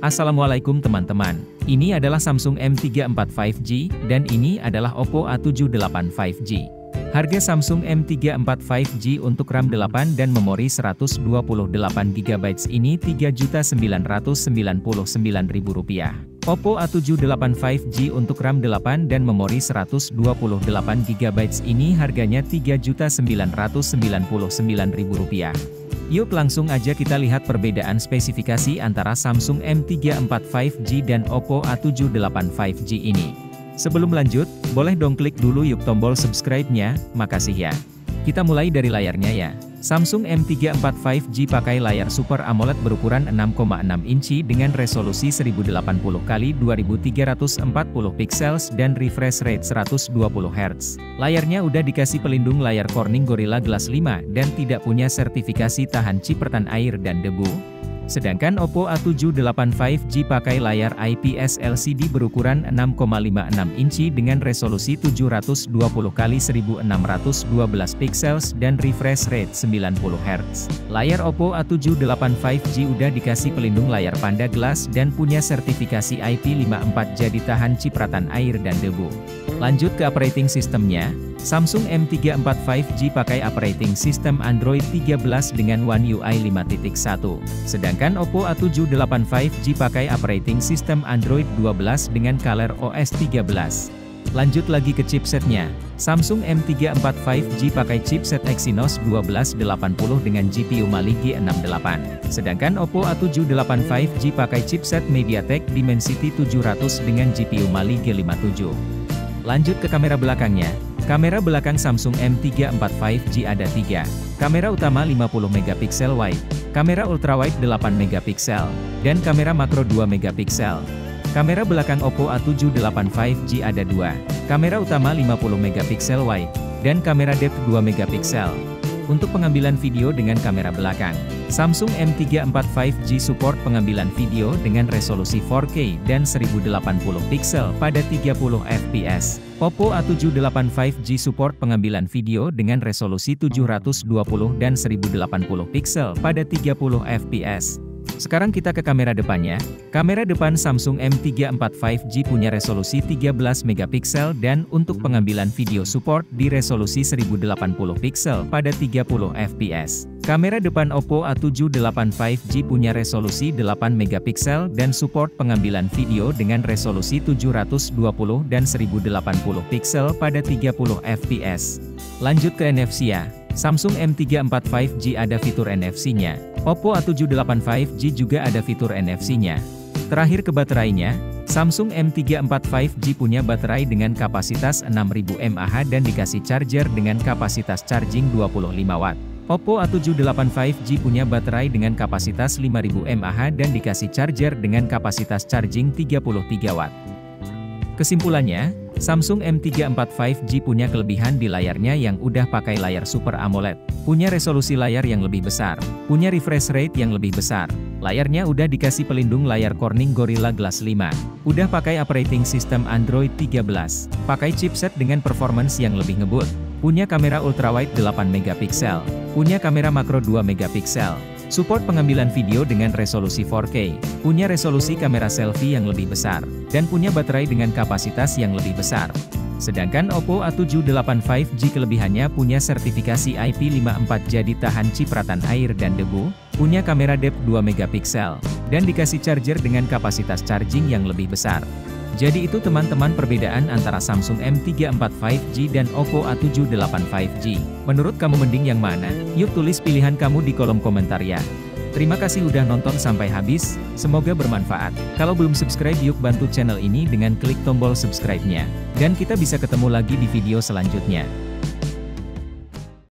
Assalamualaikum teman-teman, ini adalah Samsung M34 5G, dan ini adalah Oppo A78 5G. Harga Samsung M34 5G untuk RAM 8 dan memori 128GB ini Rp3.999.000. Oppo A78 5G untuk RAM 8 dan memori 128GB ini harganya Rp3.999.000. Yuk langsung aja kita lihat perbedaan spesifikasi antara Samsung M34 5G dan Oppo A78 5G ini. Sebelum lanjut, boleh dong klik dulu yuk tombol subscribe-nya, makasih ya. Kita mulai dari layarnya ya. Samsung M34 5G pakai layar Super AMOLED berukuran 6,6 inci dengan resolusi 1080x2340 pixels dan refresh rate 120Hz. Layarnya udah dikasih pelindung layar Corning Gorilla Glass 5 dan tidak punya sertifikasi tahan cipratan air dan debu. Sedangkan Oppo A78 5G pakai layar IPS LCD berukuran 6,56 inci dengan resolusi 720x1612 pixels dan refresh rate 90Hz. Layar Oppo A78 5G udah dikasih pelindung layar Panda Glass dan punya sertifikasi IP54 jadi tahan cipratan air dan debu. Lanjut ke operating systemnya. Samsung M34 5G pakai operating system Android 13 dengan One UI 5.1. Sedangkan Oppo A78 5G pakai operating system Android 12 dengan ColorOS 13. Lanjut lagi ke chipsetnya. Samsung M34 5G pakai chipset Exynos 1280 dengan GPU Mali G68. Sedangkan Oppo A78 5G pakai chipset MediaTek Dimensity 700 dengan GPU Mali G57. Lanjut ke kamera belakangnya. Kamera belakang Samsung M34 5G ada 3. Kamera utama 50MP wide, kamera ultrawide 8MP, dan kamera makro 2MP. Kamera belakang Oppo A78 5G ada 2. Kamera utama 50MP wide, dan kamera depth 2MP. Untuk pengambilan video dengan kamera belakang, Samsung M34 5G support pengambilan video dengan resolusi 4K dan 1080 pixel pada 30fps. Oppo A78 5G support pengambilan video dengan resolusi 720 dan 1080 pixel pada 30fps. Sekarang kita ke kamera depannya. Kamera depan Samsung M34 5G punya resolusi 13MP dan untuk pengambilan video support di resolusi 1080 pixel pada 30fps. Kamera depan Oppo A78 5G punya resolusi 8MP dan support pengambilan video dengan resolusi 720 dan 1080 pixel pada 30fps. Lanjut ke NFC ya. Samsung M34 5G ada fitur NFC-nya. Oppo A78 5G juga ada fitur NFC-nya. Terakhir ke baterainya, Samsung M34 5G punya baterai dengan kapasitas 6000 mAh dan dikasih charger dengan kapasitas charging 25W. Oppo A78 5G punya baterai dengan kapasitas 5000 mAh dan dikasih charger dengan kapasitas charging 33W. Kesimpulannya, Samsung M34 5G punya kelebihan di layarnya yang udah pakai layar Super AMOLED, punya resolusi layar yang lebih besar, punya refresh rate yang lebih besar, layarnya udah dikasih pelindung layar Corning Gorilla Glass 5, udah pakai operating system Android 13, pakai chipset dengan performance yang lebih ngebut, punya kamera ultrawide 8MP, punya kamera makro 2MP, support pengambilan video dengan resolusi 4K, punya resolusi kamera selfie yang lebih besar, dan punya baterai dengan kapasitas yang lebih besar. Sedangkan Oppo A78 5G kelebihannya punya sertifikasi IP54 jadi tahan cipratan air dan debu, punya kamera depth 2MP, dan dikasih charger dengan kapasitas charging yang lebih besar. Jadi itu teman-teman perbedaan antara Samsung M34 5G dan Oppo A78 5G. Menurut kamu mending yang mana? Yuk tulis pilihan kamu di kolom komentar ya. Terima kasih udah nonton sampai habis, semoga bermanfaat. Kalau belum subscribe yuk bantu channel ini dengan klik tombol subscribe-nya. Dan kita bisa ketemu lagi di video selanjutnya.